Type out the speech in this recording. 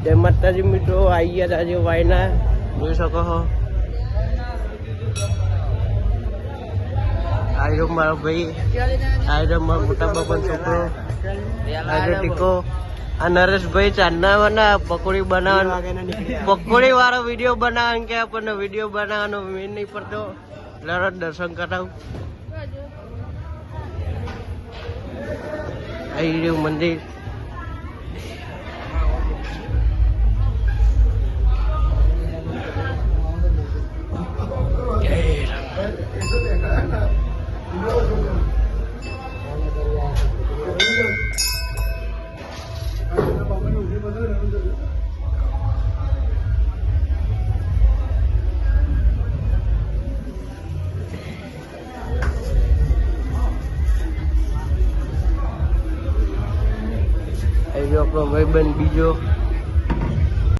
જય માતાજી મિત્રો, આવી ગયા આજે વાયના જોઈ શકો છો. આયરો મારો ભાઈ, આયરો મારો મોટા બાપાનો છોકરો, આયરો ટીકો. આ નરેશભાઈ ચાંદના પકોડી બનાવવાનો, પકોડી વાળો વિડીયો બનાવવાનો કે આપણને વિડીયો બનાવવાનો મેન નહીં પડતો. લડત દર્શન કરાવું. આવી રહ્યું મંદિર. આપણો ભાઈબંધ બીજો